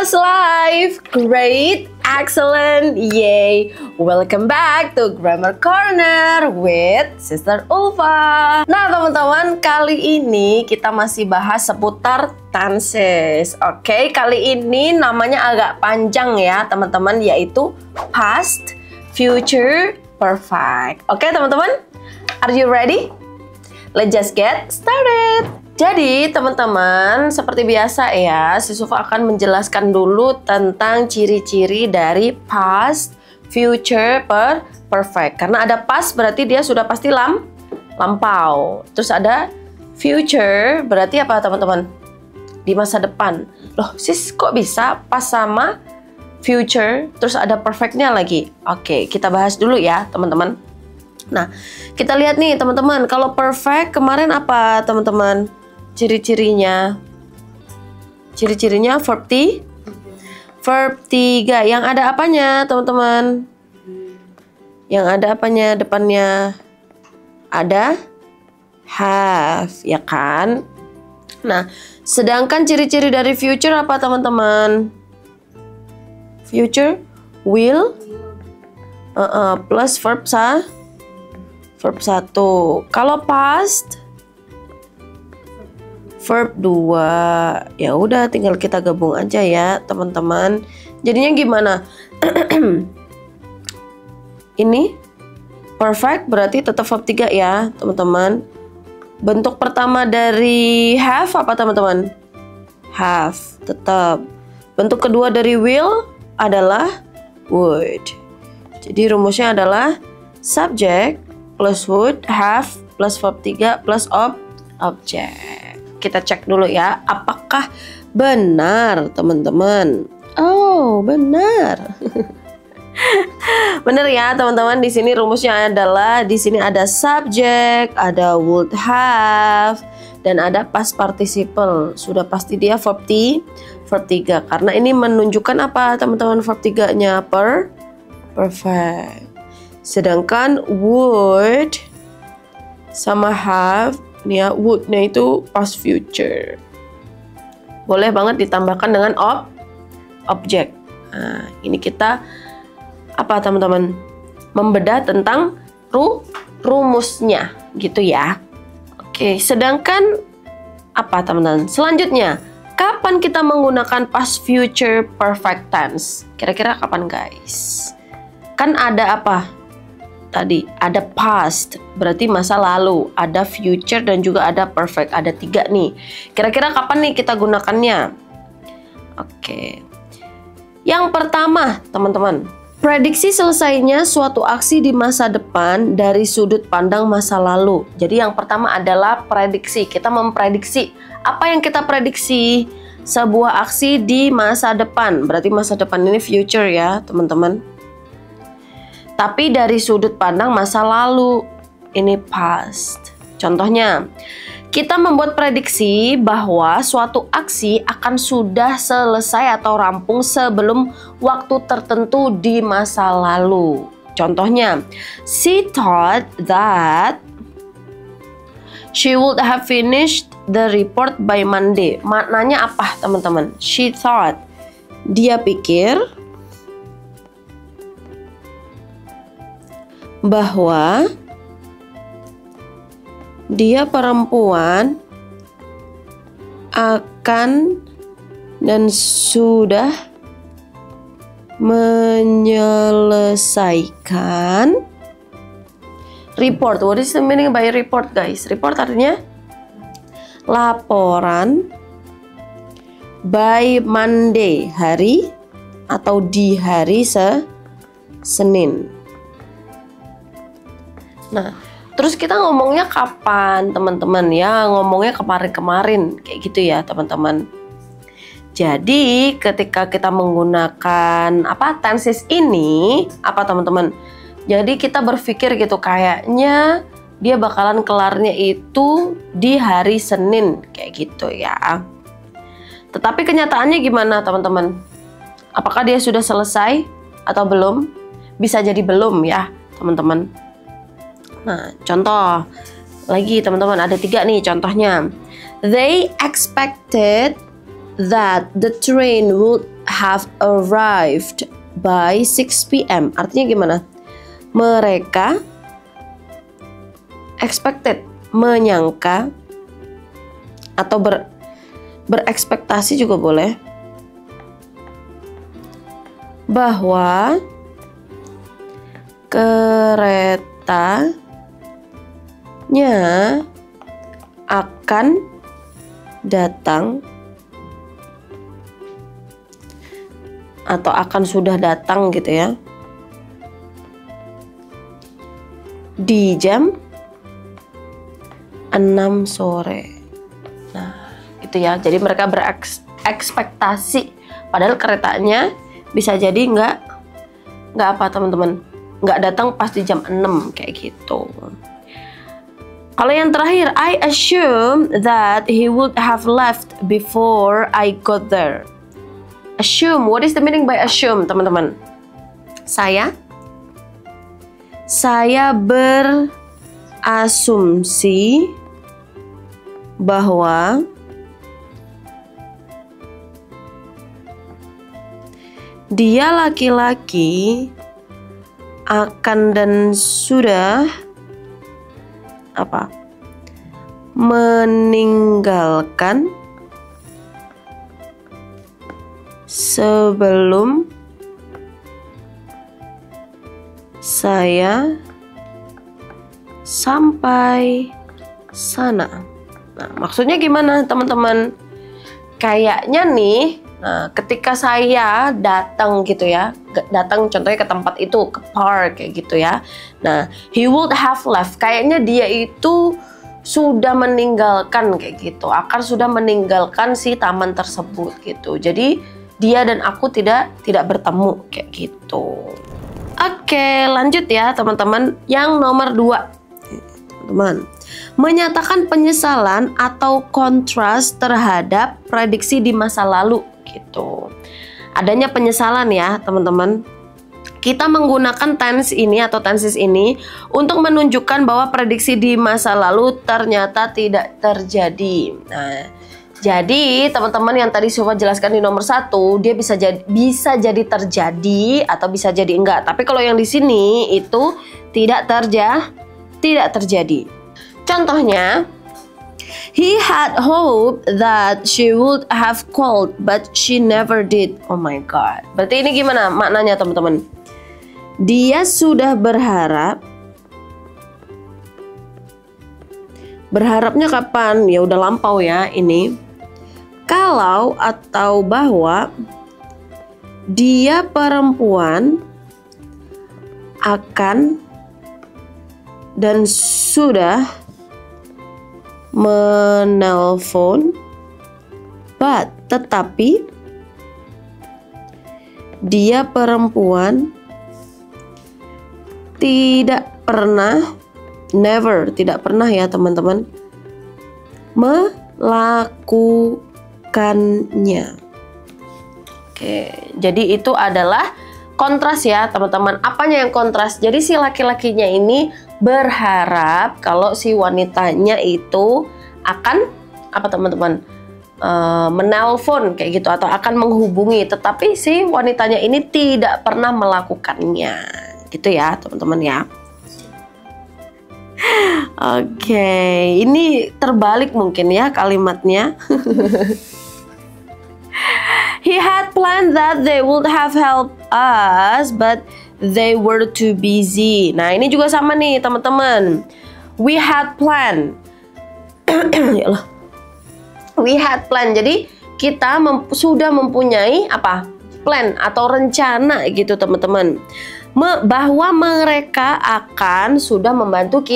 was live. Great, excellent, yay. Welcome back to Grammar Corner with Sister Ulfa. Nah teman-teman, kali ini kita masih bahas seputar tenses. Oke, kali ini namanya agak panjang ya teman-teman, yaitu past, future, perfect. Oke teman-teman, are you ready? Let's just get started. Jadi teman-teman, seperti biasa ya, si Sufa akan menjelaskan dulu tentang ciri-ciri dari past, future, perfect. Karena ada past berarti dia sudah pasti lampau. Terus ada future berarti apa teman-teman? Di masa depan. Loh sis kok bisa pas sama future terus ada perfectnya lagi? Oke, kita bahas dulu ya teman-teman. Nah, kita lihat nih teman-teman, kalau perfect kemarin apa teman-teman? Ciri-cirinya verb 3 yang ada apanya teman-teman? Yang ada apanya depannya? Ada have, ya kan? Nah, sedangkan ciri-ciri dari future apa teman-teman? Future will plus verb 1. Kalau past verb 2. Ya udah tinggal kita gabung aja ya teman-teman. Jadinya gimana? Ini perfect berarti tetap verb 3 ya teman-teman. Bentuk pertama dari have apa teman-teman? Have tetap. Bentuk kedua dari will adalah would. Jadi rumusnya adalah subject plus would, have plus verb 3 plus object. Kita cek dulu ya, apakah benar teman-teman? Oh, benar. Benar ya teman-teman. Di sini rumusnya adalah di sini ada subject, ada would have, dan ada past participle. Sudah pasti dia verb 3 karena ini menunjukkan apa teman-teman verb 3-nya? Perfect. Sedangkan would sama have nih ya, would-nya itu past future. Boleh banget ditambahkan dengan object. Nah, ini kita apa teman-teman? Membedah tentang rumusnya gitu ya. Oke, sedangkan apa teman-teman? Selanjutnya, kapan kita menggunakan past future perfect tense? Kira-kira kapan guys? Kan ada apa? Tadi ada past berarti masa lalu, ada future dan juga ada perfect, ada 3 nih. Kira-kira kapan nih kita gunakannya? Oke. Yang pertama teman-teman, prediksi selesainya suatu aksi di masa depan dari sudut pandang masa lalu. Jadi yang pertama adalah prediksi. Kita memprediksi. Apa yang kita prediksi? Sebuah aksi di masa depan. Berarti masa depan ini future ya teman-teman. Tapi dari sudut pandang masa lalu, ini past. Contohnya, kita membuat prediksi bahwa suatu aksi akan sudah selesai atau rampung sebelum waktu tertentu di masa lalu. Contohnya, she thought that she would have finished the report by Monday. Maknanya apa teman-teman? She thought, dia pikir bahwa dia perempuan akan dan sudah menyelesaikan report. What is the meaning by report guys? Report artinya laporan by Monday, hari atau di hari Senin. Nah, terus kita ngomongnya kapan teman-teman ya? Ngomongnya kemarin-kemarin kayak gitu ya teman-teman. Jadi ketika kita menggunakan apa tenses ini apa teman-teman? Jadi kita berpikir gitu kayaknya dia bakalan kelarnya itu di hari Senin kayak gitu ya. Tetapi kenyataannya gimana teman-teman? Apakah dia sudah selesai atau belum? Bisa jadi belum ya teman-teman. Nah, contoh lagi teman-teman, ada 3 nih contohnya. They expected that the train would have arrived by 6 p.m. Artinya gimana? Mereka expected, menyangka, atau berekspektasi juga boleh, bahwa keretanya akan datang atau akan sudah datang gitu ya di jam 6 sore. Nah, gitu ya. Jadi mereka berekspektasi, padahal keretanya bisa jadi nggak apa teman-teman, nggak datang pas di jam 6 kayak gitu. Kalau yang terakhir, I assume that he would have left before I got there. Assume, what is the meaning by assume, teman-teman? Saya berasumsi bahwa dia laki-laki akan dan sudah meninggalkan sebelum saya sampai sana. Nah, maksudnya gimana teman-teman? Kayaknya nih, nah, ketika saya datang gitu ya, datang contohnya ke tempat itu, ke park kayak gitu ya. Nah, he would have left. Kayaknya dia itu sudah meninggalkan kayak gitu, akan sudah meninggalkan si taman tersebut gitu. Jadi dia dan aku tidak bertemu kayak gitu. Oke, lanjut ya teman-teman. Yang nomor 2, teman, menyatakan penyesalan atau kontras terhadap prediksi di masa lalu gitu. Adanya penyesalan ya teman-teman. Kita menggunakan tense ini atau tenses ini untuk menunjukkan bahwa prediksi di masa lalu ternyata tidak terjadi. Nah, jadi teman-teman yang tadi Sofa jelaskan di nomor 1, dia bisa jadi terjadi atau bisa jadi enggak. Tapi kalau yang di sini itu tidak terjadi. Contohnya, he had hoped that she would have called but she never did. Oh my god. Berarti ini gimana maknanya teman-teman? Dia sudah berharap. Berharapnya kapan? Ya udah lampau ya ini. Kalau atau bahwa dia perempuan akan dan sudah menelpon, tetapi dia perempuan tidak pernah, never, tidak pernah ya teman-teman, melakukannya. Oke, jadi itu adalah kontras ya teman-teman. Apanya yang kontras? Jadi si laki-lakinya ini berharap kalau si wanitanya itu akan apa teman-teman, menelpon kayak gitu atau akan menghubungi, tetapi si wanitanya ini tidak pernah melakukannya. Gitu ya teman-teman ya. Oke, ini terbalik mungkin ya kalimatnya. He had planned that they would have helped us, but they were too busy. Nah, ini juga sama nih teman-teman. We had planned. We had planned. Jadi kita sudah mempunyai apa? Plan atau rencana gitu teman-teman. Bahwa mereka akan sudah membantu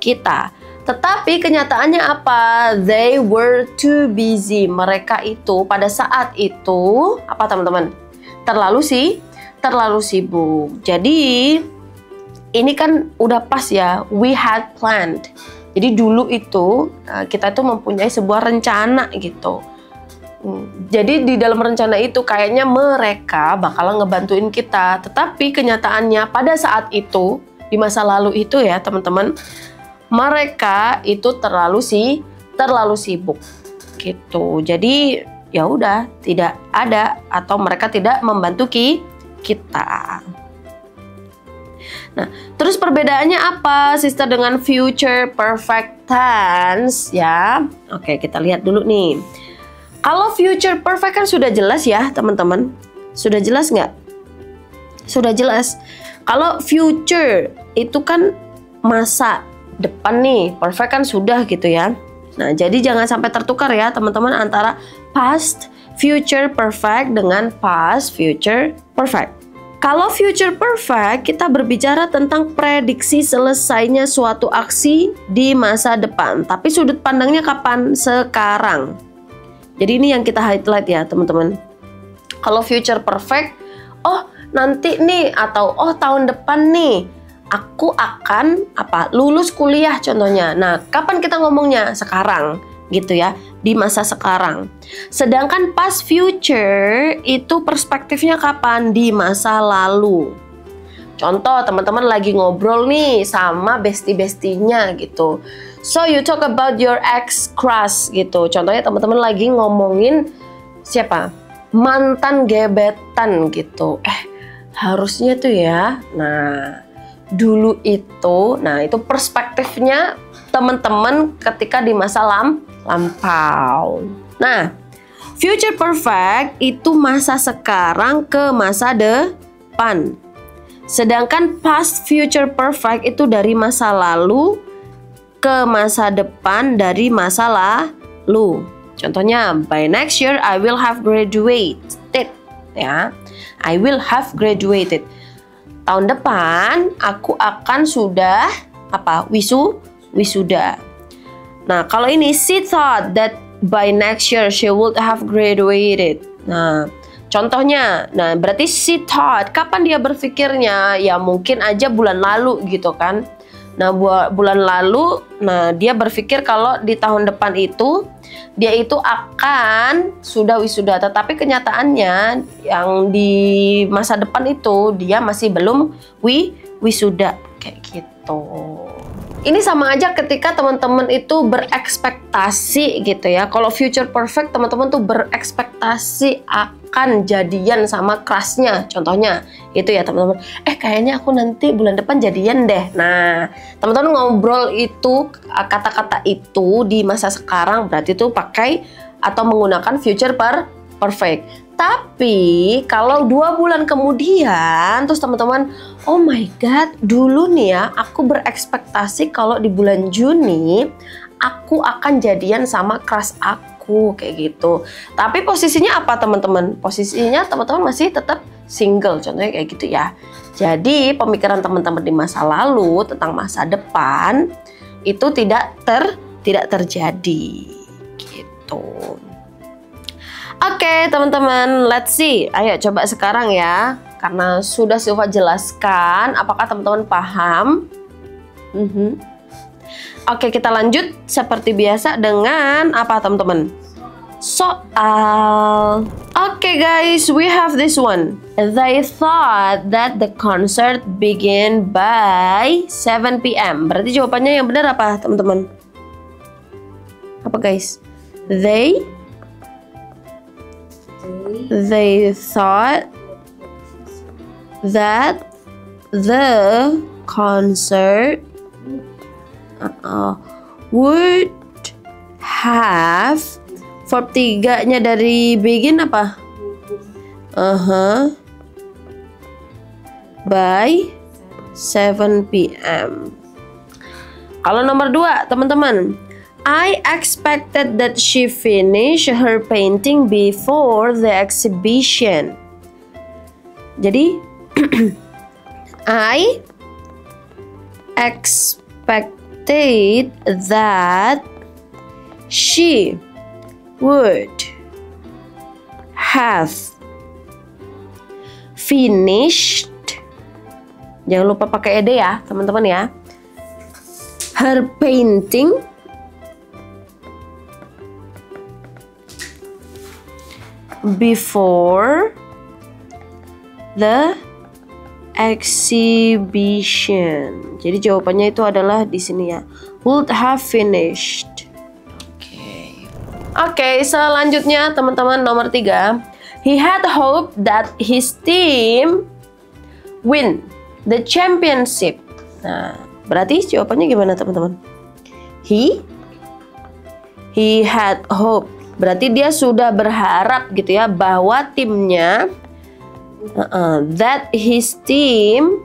kita. Tetapi kenyataannya apa? They were too busy. Mereka itu pada saat itu apa teman-teman? Terlalu sibuk. Jadi ini kan udah pas ya. We had planned. Jadi dulu itu kita tuh mempunyai sebuah rencana gitu. Jadi di dalam rencana itu kayaknya mereka bakal ngebantuin kita. Tetapi kenyataannya pada saat itu, di masa lalu itu ya teman-teman, mereka itu terlalu sibuk gitu. Jadi ya udah tidak ada atau mereka tidak membantu kita. Nah, terus perbedaannya apa, sister, dengan future perfect tense ya? Oke, kita lihat dulu nih. Kalau future perfect kan sudah jelas ya, teman-teman. Sudah jelas nggak? Sudah jelas. Kalau future itu kan masa depan nih, perfect kan sudah gitu ya. Nah, jadi jangan sampai tertukar ya, teman-teman, antara past future perfect dengan past future perfect. Kalau future perfect, kita berbicara tentang prediksi selesainya suatu aksi di masa depan. Tapi sudut pandangnya kapan? Sekarang. Jadi ini yang kita highlight ya, teman-teman. Kalau future perfect, oh nanti nih, atau oh tahun depan nih, aku akan lulus kuliah contohnya. Nah, kapan kita ngomongnya? Sekarang, gitu ya. Di masa sekarang. Sedangkan past future itu perspektifnya kapan? Di masa lalu. Contoh, teman-teman lagi ngobrol nih sama bestie-bestinya gitu. So you talk about your ex crush gitu. Contohnya teman-teman lagi ngomongin siapa? Mantan gebetan gitu. Harusnya tuh ya. Nah, dulu itu, nah itu perspektifnya teman-teman ketika di masa lampau. Nah, future perfect itu masa sekarang ke masa depan. Sedangkan past future perfect itu dari masa lalu ke masa depan dari masa lalu. Contohnya, by next year I will have graduated. Ya, I will have graduated. Tahun depan aku akan sudah wisuda. Nah, kalau ini she thought that by next year she would have graduated. Nah, contohnya, nah berarti she thought, kapan dia berpikirnya? Ya mungkin aja bulan lalu gitu kan. Nah, bulan lalu, nah dia berpikir kalau di tahun depan itu dia itu akan sudah wisuda. Tetapi kenyataannya yang di masa depan itu dia masih belum wisuda kayak gitu. Ini sama aja ketika teman-teman itu berekspektasi gitu ya. Kalau future perfect, teman-teman tuh berekspektasi akan jadian sama crushnya. Contohnya itu ya teman-teman. Kayaknya aku nanti bulan depan jadian deh. Nah, teman-teman ngobrol itu kata-kata itu di masa sekarang berarti tuh pakai atau menggunakan future perfect. Tapi kalau 2 bulan kemudian terus teman-teman, oh my god, dulu nih ya aku berekspektasi kalau di bulan Juni aku akan jadian sama crush aku kayak gitu. Tapi posisinya apa teman-teman? Posisinya teman-teman masih tetap single, contohnya kayak gitu ya. Jadi pemikiran teman-teman di masa lalu tentang masa depan itu tidak terjadi gitu. Oke, teman-teman, let's see. Ayo coba sekarang ya. Karena sudah Silva jelaskan, apakah teman-teman paham? Oke, kita lanjut seperti biasa dengan apa teman-teman? Soal. Oke guys, we have this one. They thought that the concert begin by 7 PM. Berarti jawabannya yang benar apa teman-teman? Apa guys? They thought that the concert would have, verb 3-nya dari begin apa? By 7 PM. Kalau nomor 2 teman-teman, I expected that she finish her painting before the exhibition. Jadi I expected that she would have finished, jangan lupa pakai ed ya teman-teman ya, her painting before the exhibition. Jadi jawabannya itu adalah di sini ya, would have finished. Oke. Oke, selanjutnya teman-teman nomor 3. He had hope that his team win the championship. Nah, berarti jawabannya gimana teman-teman? He had hope. Berarti dia sudah berharap gitu ya bahwa timnya that his team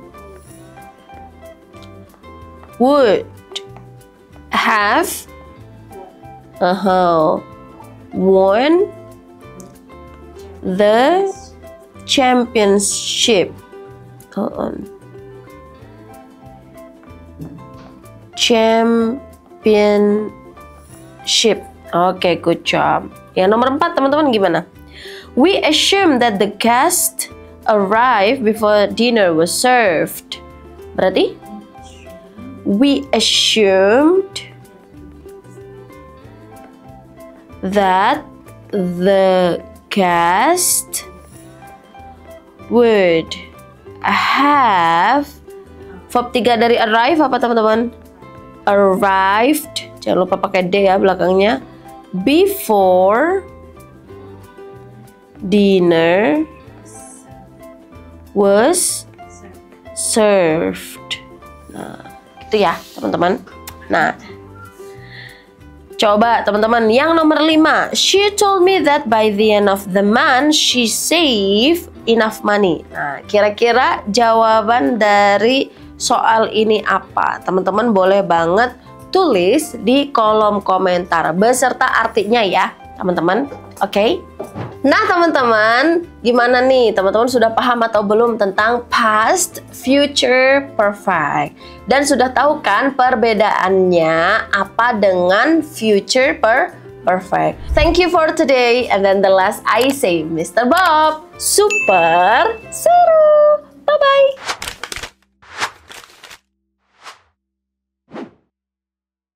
would have won the championship. Championship. Oke, good job. Yang nomor 4 teman-teman gimana? We assume that the guest arrived before dinner was served. Berarti we assumed that the guest would have verb 3 dari arrive apa teman-teman? Arrived, jangan lupa pakai D ya belakangnya. Before dinner was served. Nah, gitu ya teman-teman. Nah, coba teman-teman yang nomor 5. She told me that by the end of the month she save enough money. Nah, kira-kira jawaban dari soal ini apa? Teman-teman boleh banget tulis di kolom komentar beserta artinya ya, teman-teman. Oke? Nah, teman-teman, gimana nih? Teman-teman sudah paham atau belum tentang past, future, perfect? Dan sudah tahu kan perbedaannya apa dengan future perfect? Thank you for today. And then the last I say, Mr. Bob, super seru. Bye-bye.